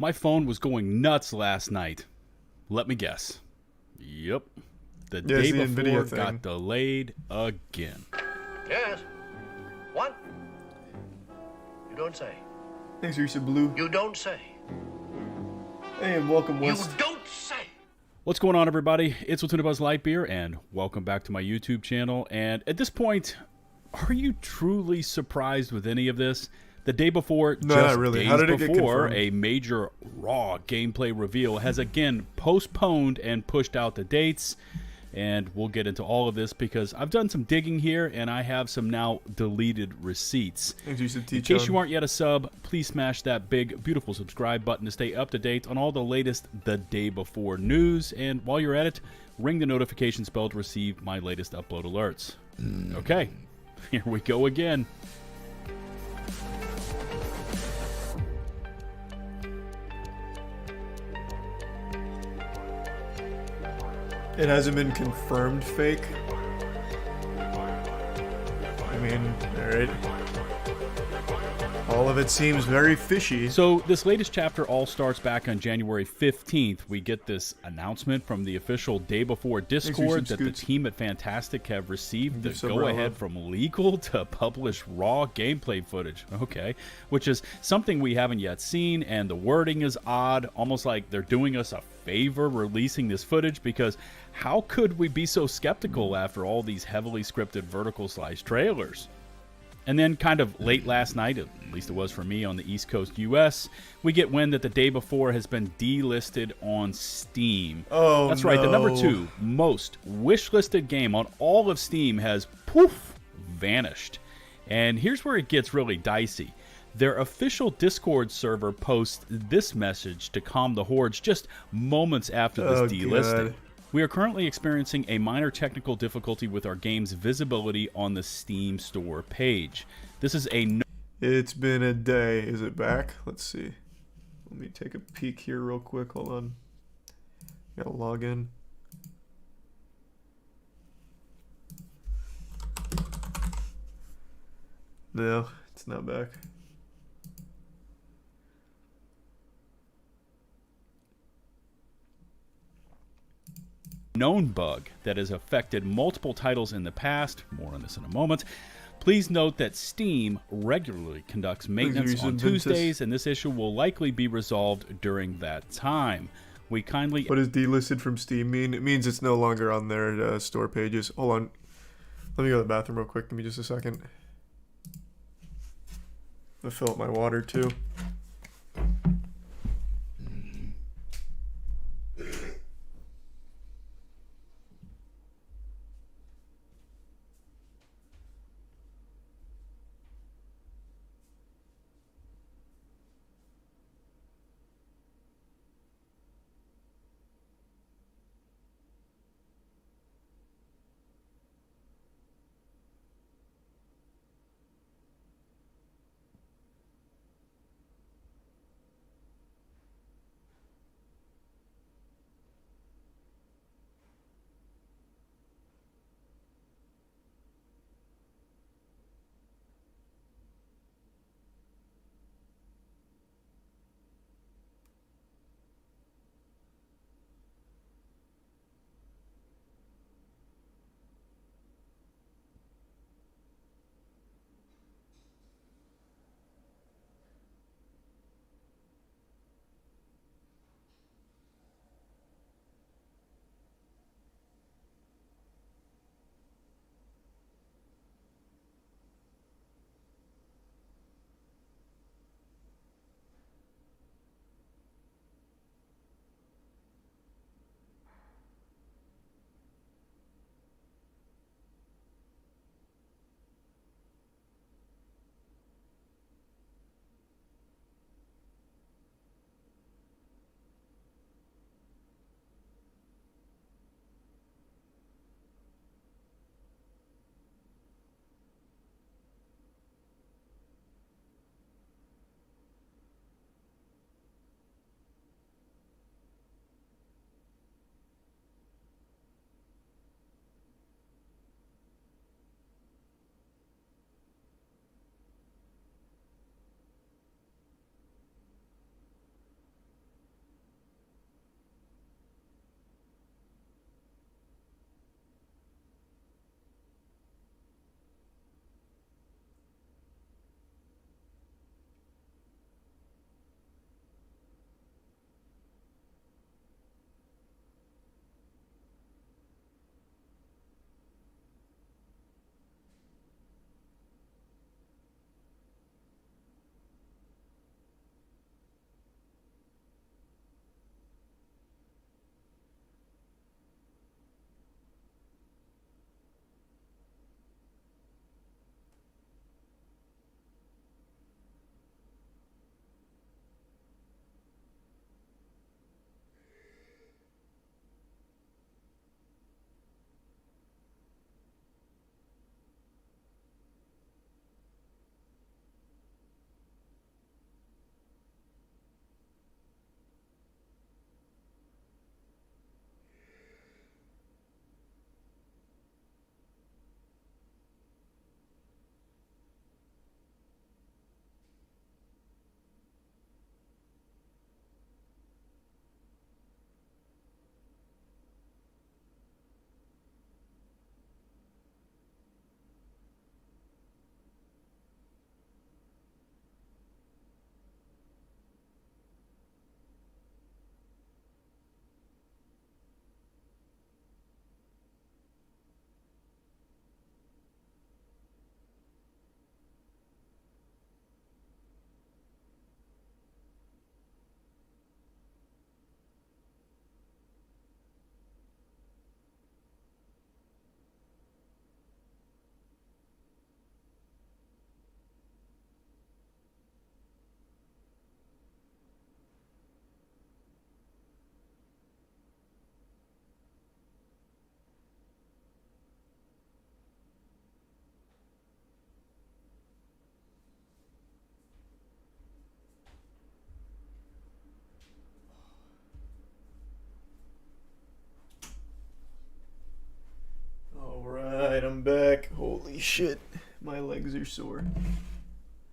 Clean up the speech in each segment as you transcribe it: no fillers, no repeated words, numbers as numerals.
My phone was going nuts last night. Let me guess. Yep. The Yeah, it's day the before NVIDIA thing. got delayed again. Yes. What? You don't say. Thanks, Risa Blue. You don't say. Hey, and welcome, West. You don't say. What's going on, everybody? It's Buzz Lightbeer, and welcome back to my YouTube channel. And at this point, are you truly surprised with any of this? The day before, No, just not really. days How did it get before, confirmed? a major Raw gameplay reveal has again postponed and pushed out the dates. And we'll get into all of this because I've done some digging here, and I have some now deleted receipts. Thanks, Risa In case you aren't yet a sub, please smash that big, beautiful subscribe button to stay up to date on all the latest the day before news. And while you're at it, ring the notifications bell to receive my latest upload alerts. Okay, here we go again. It hasn't been confirmed fake. I mean, alright. All of it seems very fishy. So this latest chapter all starts back on January 15th. We get this announcement from the official day before Discord that the team at Fantastic have received the go-ahead from legal to publish raw gameplay footage. Okay, which is something we haven't yet seen, and the wording is odd, almost like they're doing us a favor releasing this footage, because how could we be so skeptical after all these heavily scripted vertical slice trailers? And then kind of late last night, at least it was for me on the East Coast US, we get wind that the day before has been delisted on Steam. Oh, that's right, the number 2 most wishlisted game on all of Steam has poof vanished. And here's where it gets really dicey. Their official Discord server posts this message to calm the hordes just moments after this delisting. God. We are currently experiencing a minor technical difficulty with our game's visibility on the Steam store page. This is a It's been a day. Is it back? Let's see. Let me take a peek here real quick. Hold on. Gotta log in. No, it's not back. known bug that has affected multiple titles in the past. More on this in a moment. Please note that Steam regularly conducts maintenance on Tuesdays, and this issue will likely be resolved during that time. We kindly... What does delisted from Steam mean? It means it's no longer on their store pages. Hold on. Let me go to the bathroom real quick. Give me just a second. I'm gonna fill up my water too. I'm back. Holy shit. My legs are sore.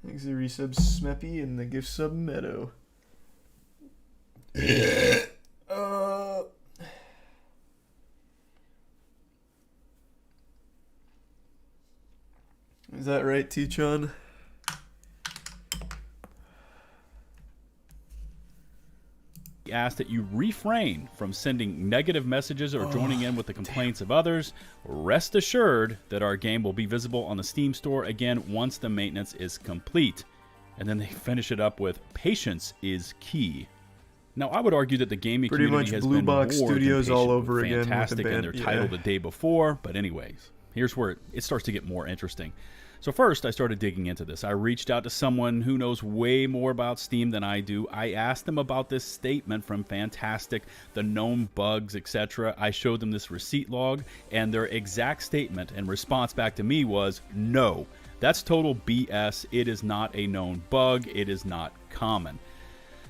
Thanks to the resub Smeppy and the gift sub Meadow. Is that right, T-Chon? Ask that you refrain from sending negative messages or joining in with the complaints of others. Rest assured that our game will be visible on the Steam store again once the maintenance is complete. And then they finish it up with, patience is key. Now, I would argue that the gaming pretty community much has Blue been Box more Studios than patient all over with again with the Fantastic and band, their title the day before. But anyways, here's where it starts to get more interesting. So first, I started digging into this. I reached out to someone who knows way more about Steam than I do. I asked them about this statement from Fantastic, the known bugs, etc. I showed them this receipt log, and their exact statement and response back to me was, no, that's total BS. It is not a known bug. It is not common.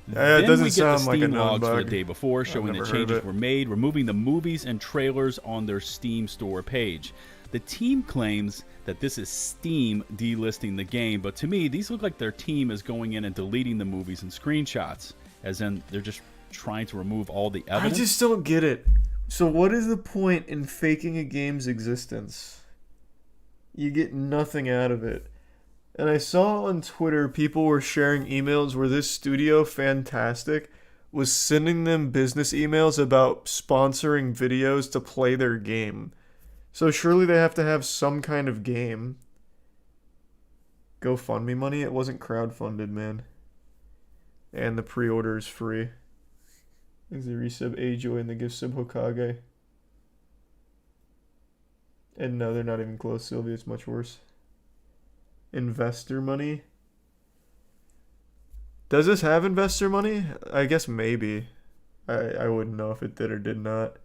It doesn't Then we get the sound like a Steam known logs for bug. the day before showing that never heard of changes it. were made, removing the movies and trailers on their Steam store page. The team claims that this is Steam delisting the game, but to me, these look like their team is going in and deleting the movies and screenshots, as in they're just trying to remove all the I evidence. just don't get it. So what is the point in faking a game's existence? You get nothing out of it. And I saw on Twitter people were sharing emails where this studio, Fantastic, was sending them business emails about sponsoring videos to play their game. So surely they have to have some kind of game. GoFundMe money? It wasn't crowdfunded, man. And the pre-order is free. Thanks to the resub Ajoy and the gift sub Hokage. And no, they're not even close, Sylvia. It's much worse. Investor money? Does this have investor money? I guess maybe. I wouldn't know if it did or did not.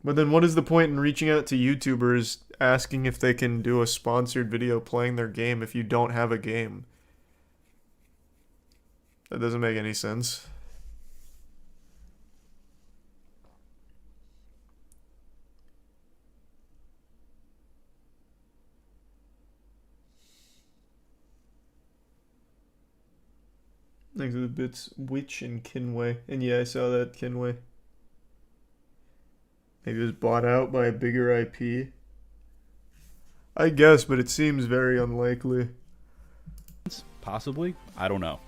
But then what is the point in reaching out to YouTubers asking if they can do a sponsored video playing their game if you don't have a game? That doesn't make any sense. Thanks for the bits, Witch and Kinway. And yeah, I saw that, Kinway. Maybe it was bought out by a bigger IP. I guess, but it seems very unlikely. Possibly. I don't know.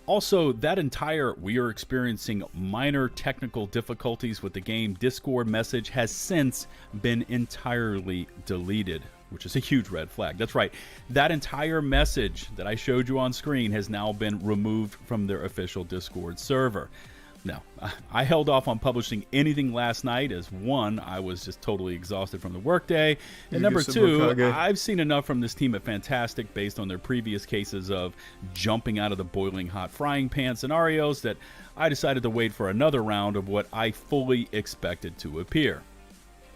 Also, that entire "we are experiencing minor technical difficulties with the game" Discord message has since been entirely deleted, which is a huge red flag. That's right. That entire message that I showed you on screen has now been removed from their official Discord server. No, I held off on publishing anything last night as, one, I was just totally exhausted from the workday, and number two, I've seen enough from this team at Fantastic based on their previous cases of jumping out of the boiling hot frying pan scenarios that I decided to wait for another round of what I fully expected to appear.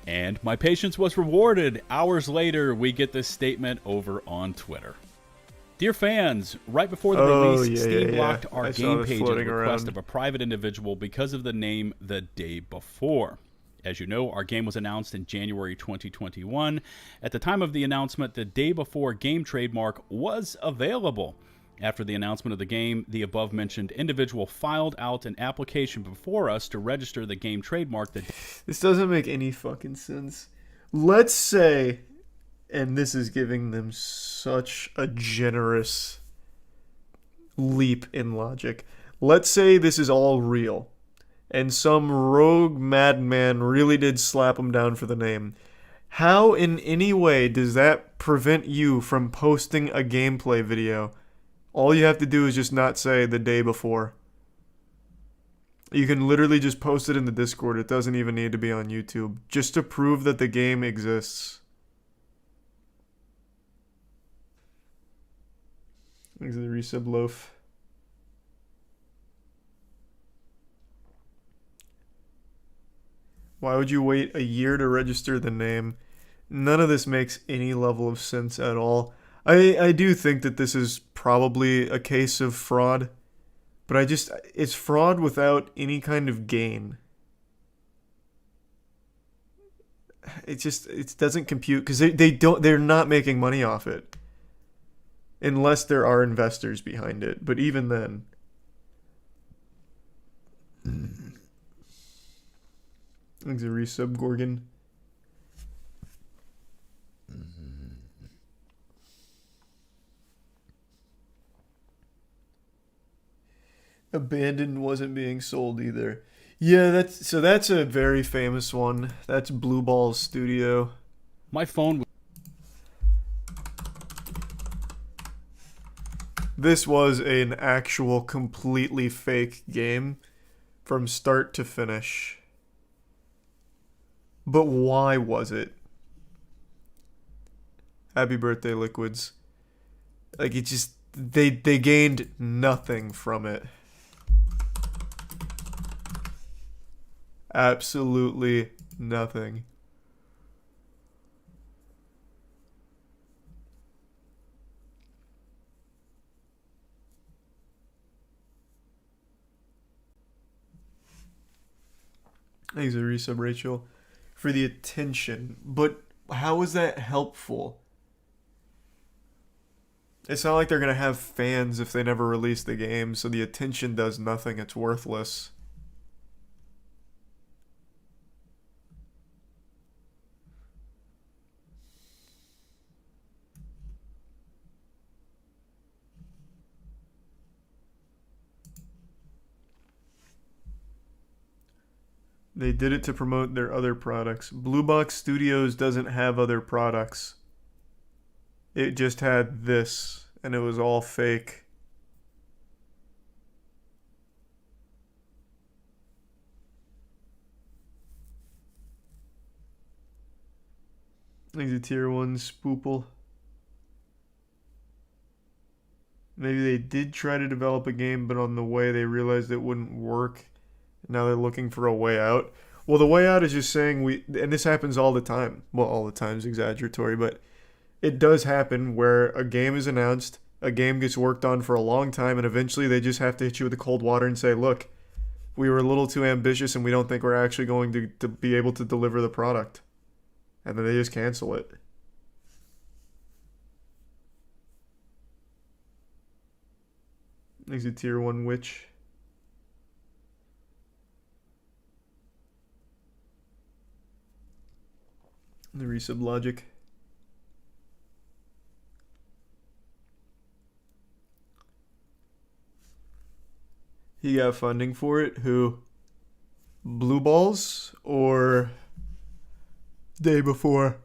And my patience was rewarded. Hours later, we get this statement over on Twitter. Dear fans, right before the release, Steam blocked our game page at the request of a private individual because of the name the day before. As you know, our game was announced in January 2021. At the time of the announcement, the day before game trademark was available. After the announcement of the game, the above-mentioned individual filed out an application before us to register the game trademark. This doesn't make any fucking sense. Let's say, and this is giving them such a generous leap in logic. Let's say this is all real, and some rogue madman really did slap him down for the name. How in any way does that prevent you from posting a gameplay video? All you have to do is just not say the day before. You can literally just post it in the Discord. It doesn't even need to be on YouTube, just to prove that the game exists. Thanks to the resub loaf. Why would you wait a year to register the name? None of this makes any level of sense at all. I do think that this is probably a case of fraud, but it's fraud without any kind of gain. it doesn't compute because they're not making money off it unless there are investors behind it. But even then, thanks a resub, Gorgon. Abandoned wasn't being sold either. Yeah, that's a very famous one. That's Blue Ball's studio. My phone. This was an actual completely fake game from start to finish. But why was it? Happy birthday, Liquids. Like, it just they gained nothing from it. Absolutely nothing. Thanks a resub, Rachel, for the attention. But how is that helpful? It's not like they're going to have fans if they never release the game, so the attention does nothing. It's worthless. They did it to promote their other products. Blue Box Studios doesn't have other products. It just had this, and it was all fake. Like the tier 1 spoople. Maybe they did try to develop a game, but on the way they realized it wouldn't work. Now they're looking for a way out. Well, the way out is just saying and this happens all the time. Well, all the time is exaggeratory, but it does happen where a game is announced, a game gets worked on for a long time, and eventually they just have to hit you with the cold water and say, look, we were a little too ambitious and we don't think we're actually going to be able to deliver the product. And then they just cancel it. There's a tier 1 witch. The resub logic. He got funding for it. Who? Blue Balls or Day Before?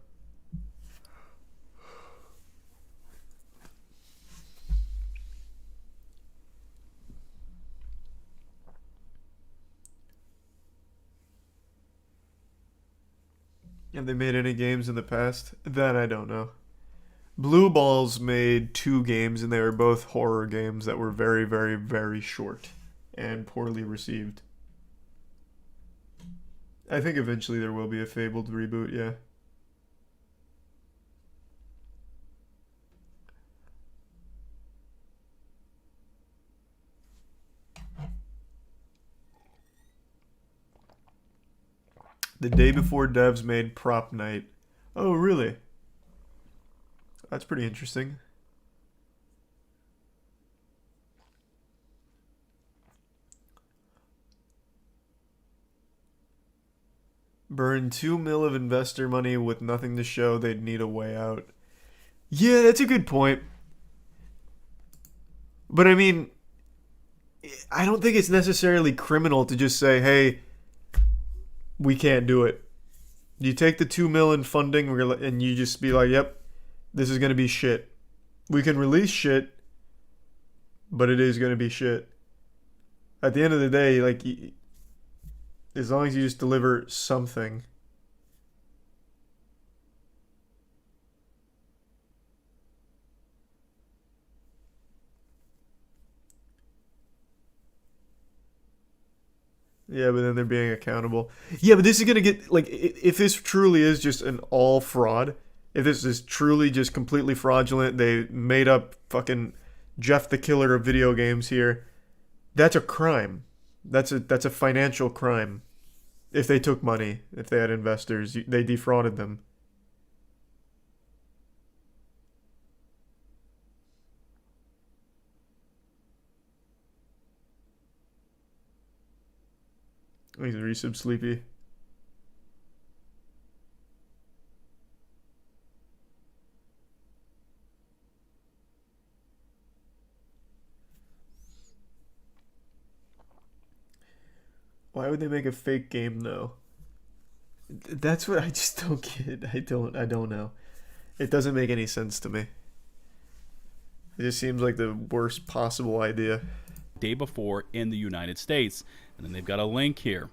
Have they made any games in the past? That I don't know. Blue Balls made 2 games, and they were both horror games that were very, very, very short and poorly received. I think eventually there will be a Fabled reboot, yeah. The Day Before devs made Prop Night. Oh, really? That's pretty interesting. Burn 2 mil of investor money with nothing to show. They'd need a way out. Yeah, that's a good point. But I mean, I don't think it's necessarily criminal to just say, hey, we can't do it. You take the 2 mil in funding and you just be like, yep, this is going to be shit. We can release shit, but it is going to be shit. At the end of the day, like, as long as you just deliver something. Yeah, but then they're being accountable. Yeah, but this is going to get, like, if this truly is just an all fraud, if this is truly just completely fraudulent, they made up fucking Jeff the Killer of video games here, that's a crime. That's a financial crime. If they took money, if they had investors, they defrauded them. He's resub sleepy. Why would they make a fake game though? That's what I just don't get. I don't know. It doesn't make any sense to me. It just seems like the worst possible idea. Day before in the United States. And then they've got a link here.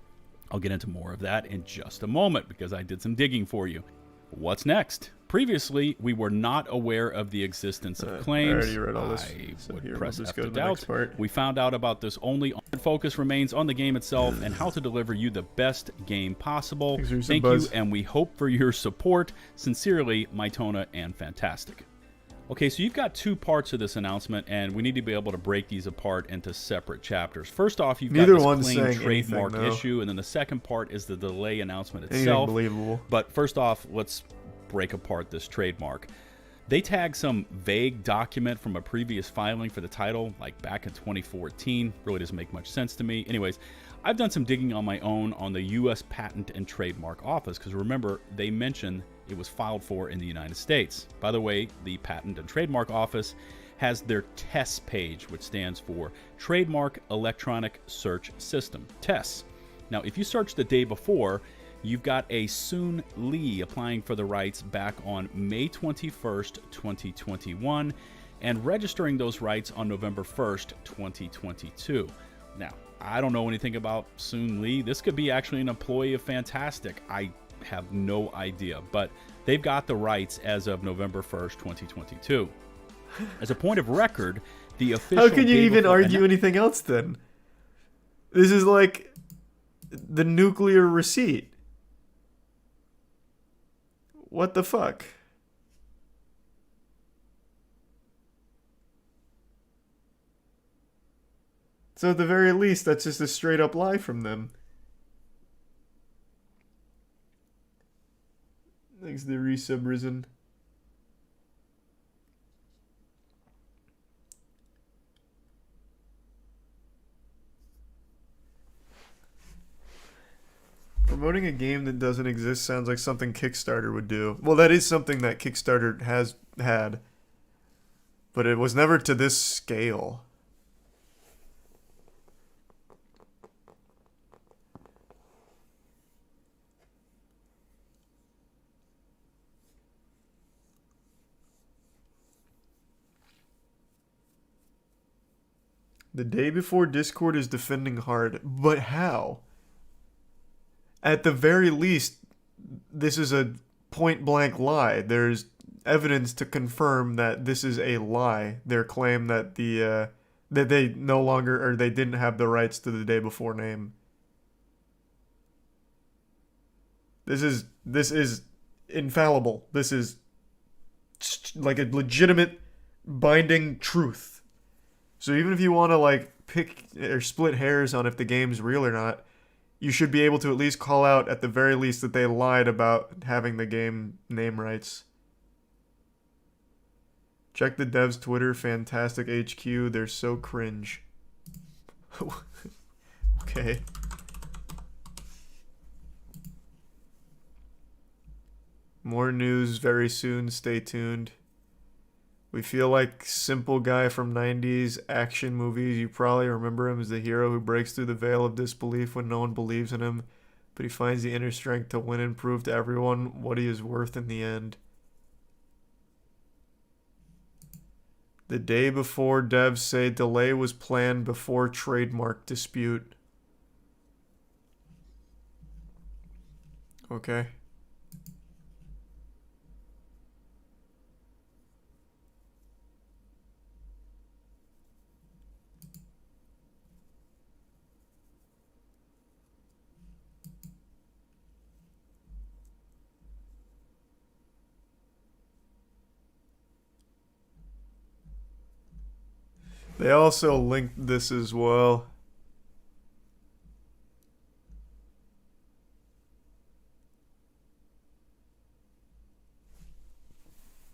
I'll get into more of that in just a moment because I did some digging for you. What's next? Previously, we were not aware of the existence of claims. I already read all this. I would press F to doubt. We found out about this only. Focus remains on the game itself and how to deliver you the best game possible. Thank you, and we hope for your support. Sincerely, Mytona and Fantastic. Okay, so you've got two parts of this announcement, and we need to be able to break these apart into separate chapters. First off, you've got this claim trademark issue, and then the second part is the delay announcement itself. Unbelievable. But first off, let's break apart this trademark. They tag some vague document from a previous filing for the title, like back in 2014. Really doesn't make much sense to me. Anyways, I've done some digging on my own on the U.S. Patent and Trademark Office, because remember, they mentioned it was filed for in the United States. By the way, the Patent and Trademark Office has their TESS page, which stands for Trademark Electronic Search System, TESS. Now, if you search the day before, you've got a Soon Lee applying for the rights back on May 21st, 2021, and registering those rights on November 1st, 2022. Now, I don't know anything about Soon Lee. This could be actually an employee of Fantastic. I have no idea, but they've got the rights as of November 1st, 2022. As a point of record, the official... How can you even argue anything else then? This is like the nuclear receipt. What the fuck? So at the very least, that's just a straight up lie from them. Thanks the resub risen. Promoting a game that doesn't exist sounds like something Kickstarter would do. Well, that is something that Kickstarter has had. But it was never to this scale. The day before, Discord is defending hard. But how? At the very least, this is a point-blank lie. There's evidence to confirm that this is a lie. Their claim that that they no longer, or they didn't have the rights to the day before name. This is infallible. This is like a legitimate binding truth. So even if you want to like pick or split hairs on if the game's real or not, you should be able to at least call out at the very least that they lied about having the game name rights. Check the devs' Twitter, Fantastic HQ. They're so cringe. Okay. More news very soon. Stay tuned. We feel like simple guy from 90s action movies. You probably remember him as the hero who breaks through the veil of disbelief when no one believes in him, but he finds the inner strength to win and prove to everyone what he is worth in the end. The day before, devs say delay was planned before trademark dispute. Okay. They also linked this as well.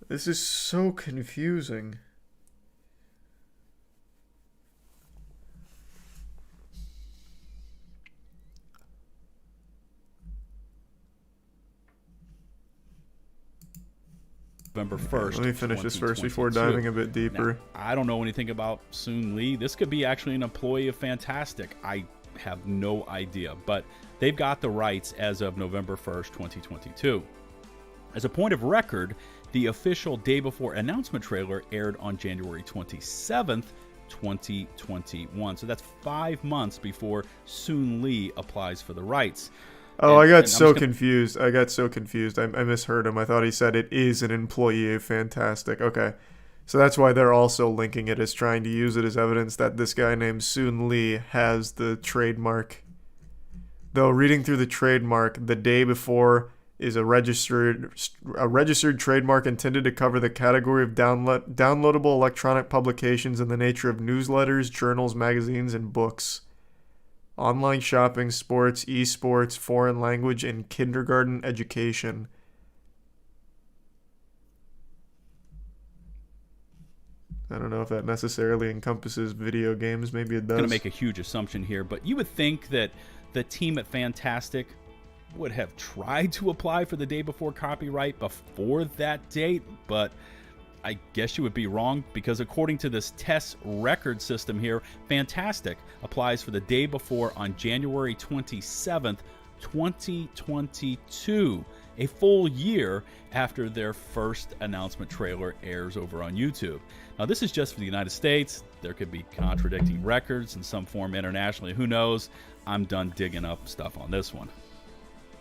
This is so confusing. November 1st. Let me finish this first before diving a bit deeper. Now, I don't know anything about Soon Lee. This could be actually an employee of Fantastic. I have no idea, but they've got the rights as of November 1st, 2022. As a point of record, the official day before announcement trailer aired on January 27th, 2021. So that's 5 months before Soon Lee applies for the rights. Oh, I got so confused. I misheard him. I thought he said it is an employee of Fantastic. Okay. So that's why they're also linking it as trying to use it as evidence that this guy named Soon Lee has the trademark. Though reading through the trademark, the day before is a registered trademark intended to cover the category of downloadable electronic publications in the nature of newsletters, journals, magazines, and books. Online shopping, sports, esports, foreign language, and kindergarten education. I don't know if that necessarily encompasses video games. Maybe it does. I'm going to make a huge assumption here, but you would think that the team at Fantastic would have tried to apply for the day before copyright before that date, but I guess you would be wrong, because according to this test record system here, Fantastic applies for the day before on January 27th, 2022, a full year after their first announcement trailer airs over on YouTube. Now, this is just for the United States. There could be contradicting records in some form internationally. Who knows? I'm done digging up stuff on this one.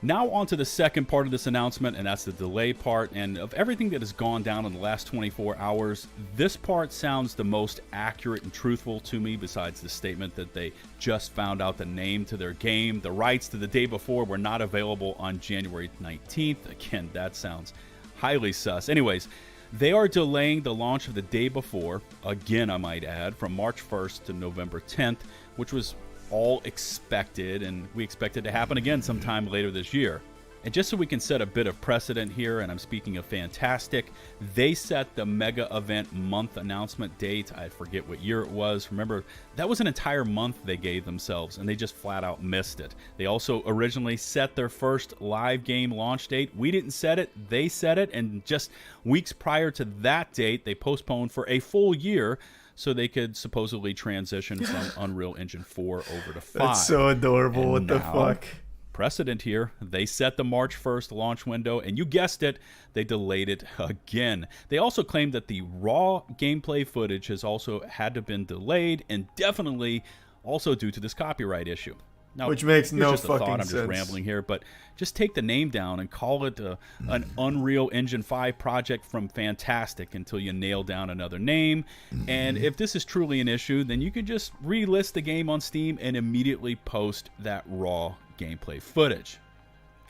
Now on to the second part of this announcement, and that's the delay part. And of everything that has gone down in the last 24 hours, this part sounds the most accurate and truthful to me, besides the statement that they just found out the name to their game. The rights to the day before were not available on January 19th. Again, that sounds highly sus. Anyways, they are delaying the launch of the day before, again I might add, from March 1st to November 10th, which was all expected, and we expect it to happen again sometime later this year. And just so we can set a bit of precedent here, and I'm speaking of Fantastic, they set the mega event month announcement date. I forget what year it was. Remember, that was an entire month they gave themselves, and they just flat out missed it. They also originally set their first live game launch date. We didn't set it, they set it, and just weeks prior to that date, they postponed for a full year so they could supposedly transition from Unreal Engine 4 over to 5. That's so adorable. And what the fuck? Precedent here. They set the March 1st launch window, and you guessed it, they delayed it again. They also claimed that the raw gameplay footage has also had to been delayed, and definitely also due to this copyright issue. Now, which makes no just fucking thought. I'm sense. just rambling here, but just take the name down and call it an Unreal Engine 5 project from Fantastic until you nail down another name. And if this is truly an issue, then you could just relist the game on Steam and immediately post that raw gameplay footage.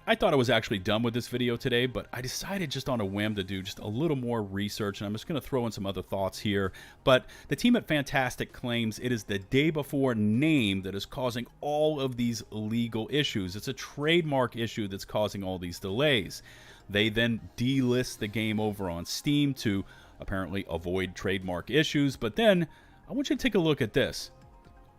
I thought I was actually done with this video today, but I decided just on a whim to do just a little more research, and I'm just going to throw in some other thoughts here. But the team at Fantastic claims it is the day before name that is causing all of these legal issues. It's a trademark issue that's causing all these delays. They then delist the game over on Steam to apparently avoid trademark issues, but then I want you to take a look at this.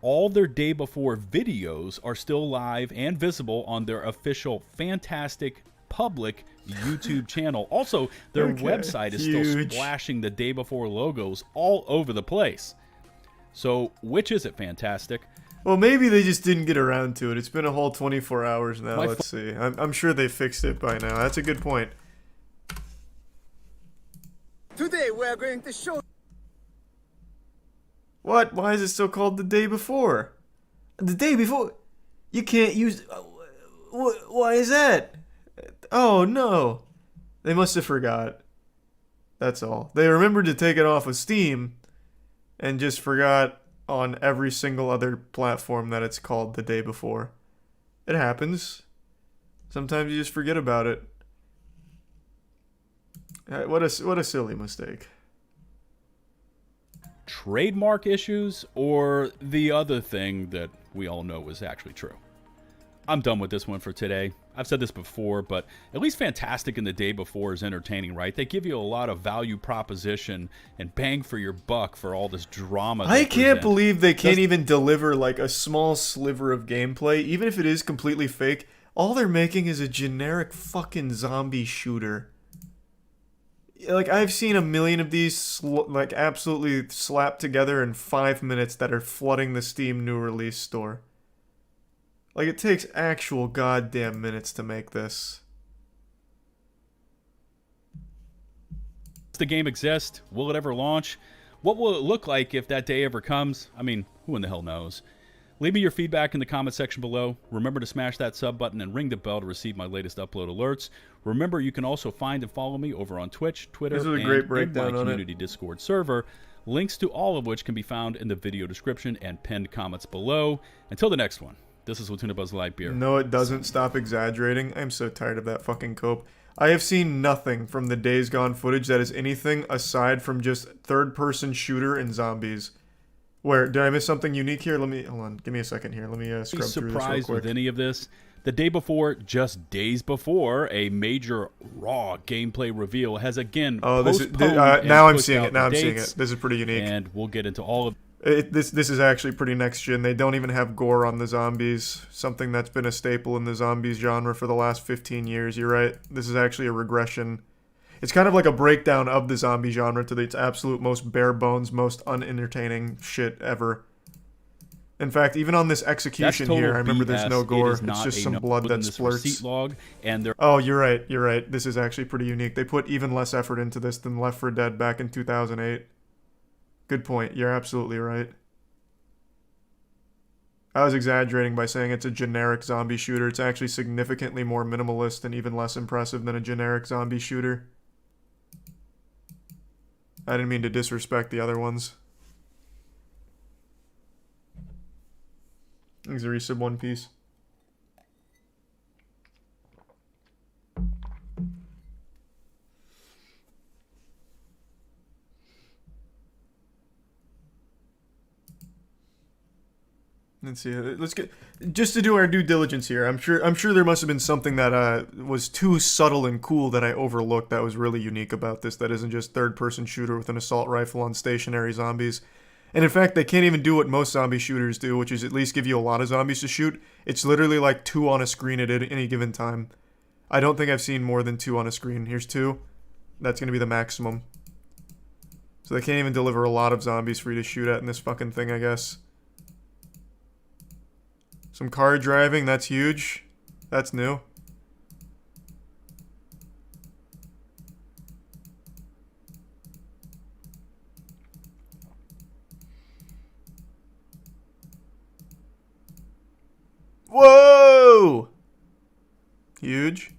All their day before videos are still live and visible on their official Fantastic public YouTube channel. Also, their website is still splashing the day before logos all over the place. So, which is it, Fantastic? Well, maybe they just didn't get around to it. It's been a whole 24 hours now. Let's see. I'm sure they fixed it by now. That's a good point. Today we are going to show. What? Why is it still called the day before? The day before? You can't use... Why is that? Oh, no. They must have forgot. That's all. They remembered to take it off of Steam and just forgot on every single other platform that it's called the day before. It happens. Sometimes you just forget about it. What a silly mistake. Trademark issues, or the other thing that we all know is actually true? I'm done with this one for today. I've said this before, but at least Fantastic and the Day Before is entertaining, right? They give you a lot of value proposition and bang for your buck for all this drama. I can't believe they can't even deliver like a small sliver of gameplay, even if it is completely fake. All they're making is a generic fucking zombie shooter. Like, I've seen a million of these like absolutely slapped together in 5 minutes that are flooding the Steam new release store. Like, it takes actual goddamn minutes to make this. Does the game exist? Will it ever launch? What will it look like if that day ever comes? I mean, who in the hell knows? Leave me your feedback in the comment section below. Remember to smash that sub button and ring the bell to receive my latest upload alerts. Remember, you can also find and follow me over on Twitch, Twitter, and in my community Discord server. Links to all of which can be found in the video description and pinned comments below. Until the next one, this is Latuna Buzz Lightbeer. No, it doesn't. Stop exaggerating. I'm so tired of that fucking cope. I have seen nothing from the Days Gone footage that is anything aside from just third-person shooter and zombies. Where, did I miss something unique here? Hold on, give me a second here. Let me scrub through this real quick. Surprised with any of this? The day before, just days before, a major raw gameplay reveal has again now I'm seeing it. Now I'm seeing it. This is pretty unique. And we'll get into all of this is actually pretty next gen. They don't even have gore on the zombies, something that's been a staple in the zombies genre for the last 15 years. You're right. This is actually a regression. It's kind of like a breakdown of the zombie genre to its absolute most bare bones, most unentertaining shit ever. In fact, even on this execution here, I remember there's no gore. It's just some blood that splurts. Oh, you're right. You're right. This is actually pretty unique. They put even less effort into this than Left 4 Dead back in 2008. Good point. You're absolutely right. I was exaggerating by saying it's a generic zombie shooter. It's actually significantly more minimalist and even less impressive than a generic zombie shooter. I didn't mean to disrespect the other ones. Thanks, a resub One Piece. Let's see. Let's get just to do our due diligence here. I'm sure there must have been something that was too subtle and cool that I overlooked that was really unique about this. That isn't just third-person shooter with an assault rifle on stationary zombies. And in fact, they can't even do what most zombie shooters do, which is at least give you a lot of zombies to shoot. It's literally like 2 on a screen at any given time. I don't think I've seen more than 2 on a screen. Here's 2. That's going to be the maximum. So they can't even deliver a lot of zombies for you to shoot at in this fucking thing, I guess. Some car driving, that's huge. That's new. Whoa! Huge.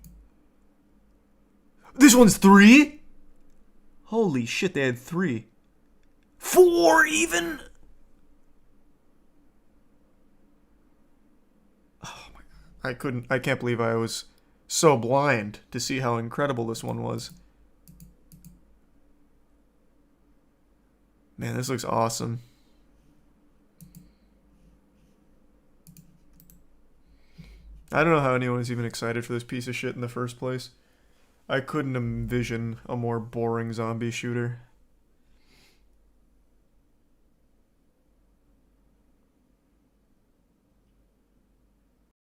This one's 3? Holy shit, they had 3. 4 even? I can't believe I was so blind to see how incredible this one was. Man, this looks awesome. I don't know how anyone was even excited for this piece of shit in the first place. I couldn't envision a more boring zombie shooter.